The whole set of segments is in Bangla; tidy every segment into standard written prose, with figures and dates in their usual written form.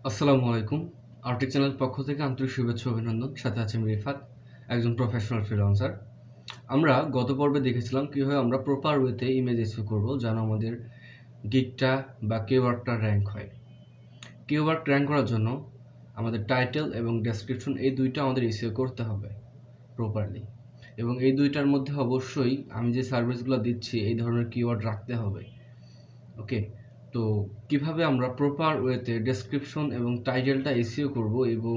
আসসালামু আলাইকুম। আর্টিক চ্যানেল পক্ষ থেকে আন্তরিক শুভেচ্ছা অভিনন্দন। সাথে আছে আমি রিফাত, একজন প্রফেশনাল ফ্রিল্যান্সার। আমরা গত পর্বে দেখেছিলাম কীভাবে আমরা প্রপার ওয়েতে ইমেজ এসইও করব যেন আমাদের গিগটা বা কিওয়ার্ডটা র্যাঙ্ক হয়। কিওয়ার্ড র্যাঙ্ক করার জন্য আমাদের টাইটেল এবং ডেসক্রিপশন এই দুইটা আমাদের এসইও করতে হবে প্রপারলি, এবং এই দুইটার মধ্যে অবশ্যই আমি যে সার্ভিসগুলো দিচ্ছি এই ধরনের কিওয়ার্ড রাখতে হবে। ওকে, তো কিভাবে আমরা প্রপার ওয়েতে ডেসক্রিপশন এবং টাইটেলটা এসইও করব এবং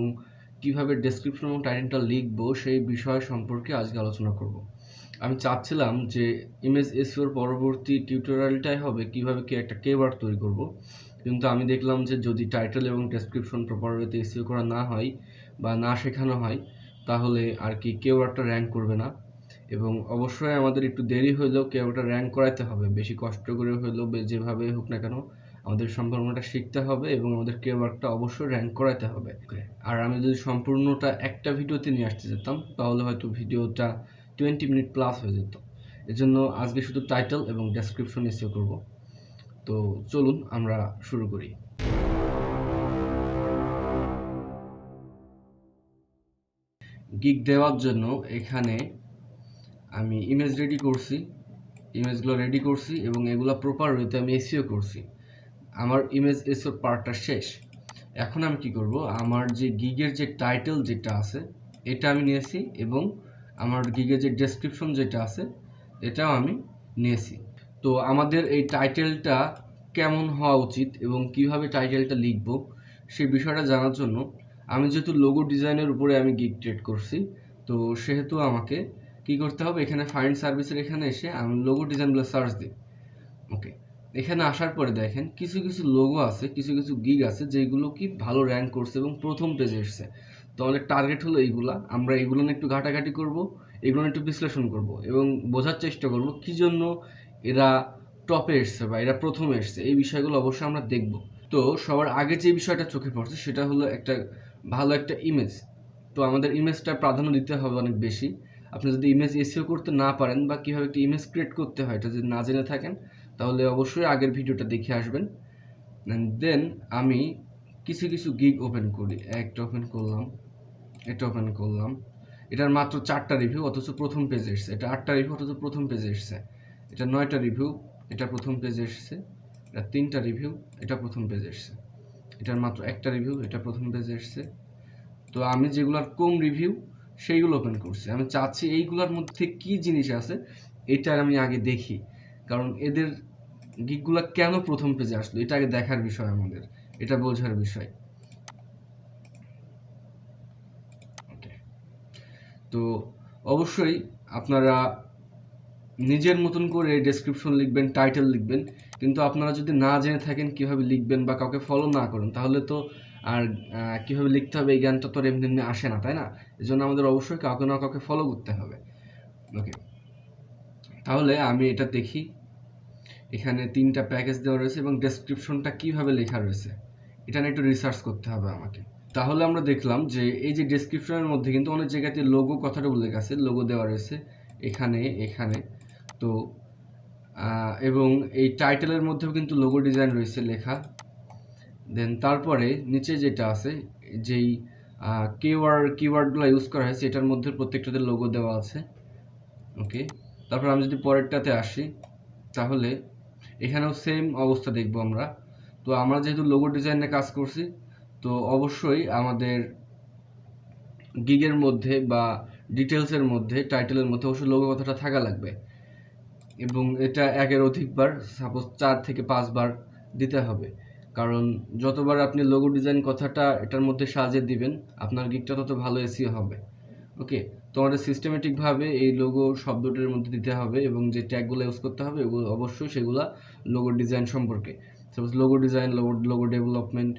কিভাবে ডেসক্রিপশন এবং টাইটেলটা লিখব সেই বিষয় সম্পর্কে আজকে আলোচনা করব। আমি চাচ্ছিলাম যে ইমেজ এসইওর পরবর্তী টিউটোরিয়ালটাই হবে কিভাবে কি একটা কিওয়ার্ড তৈরি করব, কিন্তু আমি দেখলাম যে যদি টাইটেল এবং ডেসক্রিপশন প্রপার ওয়েতে এসইও করা না হয় বা না শেখানো হয় তাহলে আর কি কিওয়ার্ডটা র্যাঙ্ক করবে না, এবং অবশ্যই আমাদের একটু দেরি হলেও কিওয়ার্ডটা র্যাঙ্ক করাইতে হবে, বেশি কষ্ট করে হলেও যেভাবে হোক না কেন আমাদের সম্পূর্ণটা শিখতে হবে এবং আমাদের কিওয়ার্ডটা অবশ্যই র্যাঙ্ক করাইতে হবে। আর আমি যদি সম্পূর্ণটা একটা ভিডিওতে নিয়ে আসতে যেতাম তাহলে হয়তো ভিডিওটা 20 মিনিট প্লাস হয়ে যেত। এজন্য আজকে শুধু টাইটেল এবং ডেসক্রিপশন এসইও করব। তো চলুন আমরা শুরু করি। গিগ দেওয়ার জন্য এখানে আমি ইমেজ রেডি করছি, ইমেজগুলো রেডি করছি এবং এগুলো প্রপার ওয়েতে আমি এসইও করছি। আমার ইমেজ এসইও পার্টটা শেষ। এখন আমি কি করব, আমার যে গিগের যে টাইটেল যেটা আছে এটা আমি নিয়েছি এবং আমার গিগের যে ডেসক্রিপশন যেটা আছে এটাও আমি নিয়েছি। তো আমাদের এই টাইটেলটা কেমন হওয়া উচিত এবং কিভাবে টাইটেলটা লিখব সেই বিষয়টা জানার জন্য আমি যেহেতু লোগো ডিজাইনের উপরে আমি গিগ ক্রিয়েট করছি, তো সেহেতু আমাকে কি করতে হবে, এখানে ফাইন্ড সার্ভিসের এখানে এসে আমি লোগো ডিজাইনগুলো সার্চ দিই। ওকে, এখানে আসার পরে দেখেন কিছু কিছু লোগো আছে, কিছু কিছু গিগ আছে যেগুলো কি ভালো র্যাঙ্ক করছে এবং প্রথম পেজে এসছে। তো আমাদের টার্গেট হলো এইগুলা, আমরা এইগুলো নিয়ে একটু ঘাটাঘাটি করব, এগুলো নিয়ে একটু বিশ্লেষণ করব এবং বোঝার চেষ্টা করব কী জন্য এরা টপে এসছে বা এরা প্রথমে এসছে। এই বিষয়গুলো অবশ্যই আমরা দেখব। তো সবার আগে যে বিষয়টা চোখে পড়ছে সেটা হলো একটা ভালো একটা ইমেজ। তো আমাদের ইমেজটা প্রাধান্য দিতে হবে অনেক বেশি। আপনি যদি ইমেজ এসইও করতে না পারেন বা কীভাবে একটা ইমেজ ক্রিয়েট করতে হয় এটা যদি না জেনে থাকেন তাহলে অবশ্যই আগের ভিডিওটা দেখে আসবেন। দেন আমি কিছু কিছু গিগ ওপেন করি, একটা ওপেন করলাম, এটা ওপেন করলাম। এটার মাত্র 4টা রিভিউ অথচ প্রথম পেজে এসছে। এটা 8টা রিভিউ অথচ প্রথম পেজে এসছে। এটা 9টা রিভিউ, এটা প্রথম পেজে এসছে। এটা 3টা রিভিউ, এটা প্রথম পেজে এসছে। এটার মাত্র একটা রিভিউ, এটা প্রথম পেজে এসছে। তো আমি যেগুলোর কম রিভিউ সেইগুলো ওপেন করছি। আমি চাচ্ছি এইগুলোর মধ্যে কি জিনিস আছে এটা আমি আগে দেখি, কারণ এদের গিগগুলো কেন প্রথম পেজে আসলো এটা আগে দেখার বিষয়, আমাদের এটা বোঝার বিষয়। তো অবশ্যই আপনারা নিজের মতন করে ডেসক্রিপশন লিখবেন, টাইটেল লিখবেন, কিন্তু আপনারা যদি না জেনে থাকেন কীভাবে লিখবেন বা কাউকে ফলো না করেন তাহলে তো আর কীভাবে লিখতে হবে এই জ্ঞানটা তো এমনি এমনি আসে না, তাই না? এই জন্য আমাদের অবশ্যই কাউকে না কাউকে ফলো করতে হবে। ওকে, তাহলে আমি এটা দেখি। এখানে 3টা প্যাকেজ দেওয়া রয়েছে এবং ডেসক্রিপশনটা কীভাবে লেখা রয়েছে এটা নিয়ে একটু রিসার্চ করতে হবে আমাকে। তাহলে আমরা দেখলাম যে এই যে ডেসক্রিপশনের মধ্যে কিন্তু অনেক জায়গাতে লোগো কথাটা উল্লেখ আছে, লোগো দেওয়া রয়েছে এখানে এখানে। তো এবং এই টাইটেলের মধ্যেও কিন্তু লোগো ডিজাইন রয়েছে লেখা। দেন তারপরে নিচে যেটা আছে যেই কিওয়ার্ডগুলো ইউজ করা হয়েছে এটার মধ্যে প্রত্যেকটাতে লোগো দেওয়া আছে। ওকে, তারপর আমি যদি পরেরটাতে আসি তাহলে এখানেও সেম অবস্থা দেখব আমরা। তো আমরা যেহেতু লোগো ডিজাইনে কাজ করছি তো অবশ্যই আমাদের গিগের মধ্যে বা ডিটেলসের মধ্যে টাইটেলের মধ্যে অবশ্যই লোগো কথাটা থাকা লাগবে, এবং এটা একের অধিকবার, সাপোজ 4 থেকে 5 বার দিতে হবে, কারণ যতবার আপনি লোগো ডিজাইন কথাটা এটার মধ্যে সাজিয়ে দিবেন আপনার গিগটা তত ভালো এসইও হবে। ওকে, তো আমাদের সিস্টেমেটিকভাবে এই লোগো শব্দটির মধ্যে দিতে হবে এবং যে ট্যাগগুলো ইউজ করতে হবে ওগুলো অবশ্যই সেগুলো লোগো ডিজাইন সম্পর্কে। Suppose logo design, logo development,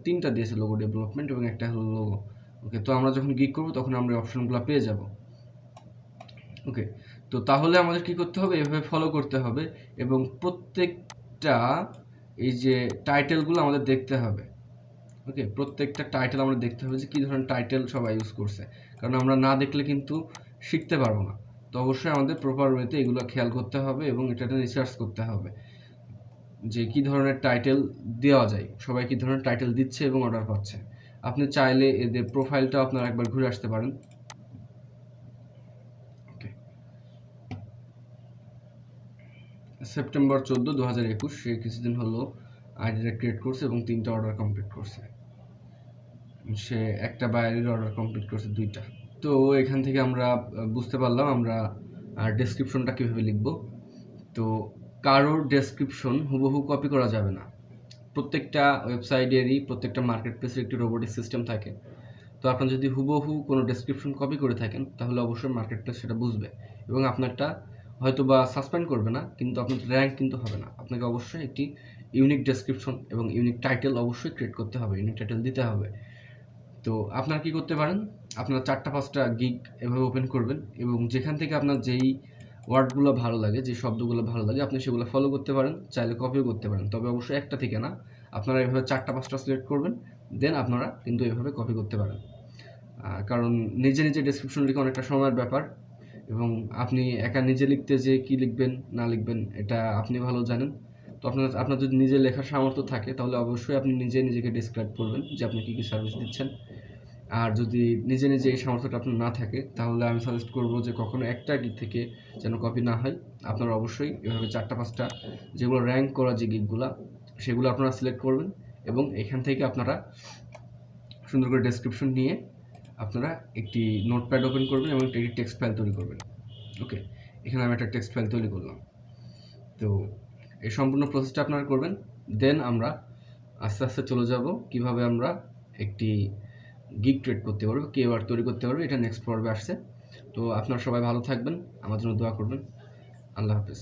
3টা দিয়েছে, লোগো ডেভেলপমেন্ট এবং একটা হলো লোগো। ওকে, তো আমরা যখন গিগ করবো তখন আমরা অপশনগুলো পেয়ে যাব। ওকে, তো তাহলে আমাদের কি করতে হবে, এভাবে ফলো করতে হবে এবং প্রত্যেকটা এই যে টাইটেলগুলো আমাদের দেখতে হবে। ওকে, প্রত্যেকটা টাইটেল আমরা দেখতে হবে যে কী ধরনের টাইটেল সবাই ইউজ করছে, কারণ আমরা না দেখলে কিন্তু শিখতে পারবো না। তো অবশ্যই আমাদের প্রপার ওয়েতে এগুলো খেয়াল করতে হবে এবং এটাতে রিসার্চ করতে হবে। যে কী ধরনের টাইটেল দেওয়া যায়, সবাই কী ধরনের টাইটেল দিচ্ছে এবং অর্ডার পাচ্ছে। আপনি চাইলে এদের প্রোফাইলটা আপনারা একবার ঘুরে আসতে পারেন। ওকে, সেপ্টেম্বর 14, 2021, সে কিছুদিন হলো আইডিটা ক্রিয়েট করছে এবং 3টা অর্ডার কমপ্লিট করছে। সে একটা বায়ারের অর্ডার কমপ্লিট করছে 2টা। তো এখান থেকে আমরা বুঝতে পারলাম আমরা ডেসক্রিপশনটা কীভাবে লিখব। তো কারোর ডেসক্রিপশন হুবহু কপি করা যাবে না। প্রত্যেকটা ওয়েবসাইটেরই, প্রত্যেকটা মার্কেট প্লেসের একটি রোবোটিক সিস্টেম থাকে। তো আপনার যদি হুবহু কোনো ডেসক্রিপশন কপি করে থাকেন তাহলে অবশ্যই মার্কেট প্লেস সেটা বুঝবে এবং আপনারটা হয়তো বা সাসপেন্ড করবে না, কিন্তু আপনার র্যাঙ্ক কিন্তু হবে না। আপনাকে অবশ্যই একটি ইউনিক ডেসক্রিপশন এবং ইউনিক টাইটেল অবশ্যই ক্রিয়েট করতে হবে, ইউনিক টাইটেল দিতে হবে। তো আপনারা কি করতে পারেন, আপনারা 4টা-5টা গিগ এভাবে ওপেন করবেন এবং যেখান থেকে আপনার যেই ওয়ার্ডগুলো ভালো লাগে, যে শব্দগুলো ভালো লাগে, আপনি সেগুলো ফলো করতে পারেন, চাইলে কপিও করতে পারেন। তবে অবশ্যই একটা থেকে না, আপনারা এভাবে 4টা-5টা সিলেক্ট করবেন, দেন আপনারা কিন্তু এভাবে কপি করতে পারেন। কারণ নিজে নিজে ডেসক্রিপশন লিখে অনেকটা সময়ের ব্যাপার এবং আপনি একা নিজে লিখতে যে কী লিখবেন না লিখবেন এটা আপনি ভালো জানেন। তো আপনার যদি নিজে লেখার সামর্থ্য থাকে তাহলে অবশ্যই আপনি নিজেকে ডেসক্রাইব করবেন যে আপনি কী সার্ভিস দিচ্ছেন। আর যদি নিজে এই সামর্থ্যটা আপনার না থাকে তাহলে আমি সাজেস্ট করব যে কখনো একটা গিগ থেকে যেন কপি না হয়। আপনারা অবশ্যই এভাবে 4টা-5টা যেগুলো র্যাঙ্ক করা যে গিগগুলো সেগুলো আপনারা সিলেক্ট করবেন এবং এখান থেকে আপনারা সুন্দর করে ডেসক্রিপশন নিয়ে আপনারা একটি নোটপ্যাড ওপেন করবেন এবং একটি টেক্সট ফাইল তৈরি করবেন। ওকে, এখানে আমি একটা টেক্সট ফাইল তৈরি করলাম। তো এই সম্পূর্ণ প্রসেসটা আপনারা করবেন। দেন আমরা আস্তে আস্তে চলে যাব কীভাবে আমরা একটি গিগ ক্রিয়েট করতে পারবো, কিওয়ার্ড তৈরি করতে পারবো। এটা নেক্সট পর্বে আসছে। তো আপনারা সবাই ভালো থাকবেন, আমার জন্য দোয়া করবেন। আল্লাহ হাফেজ।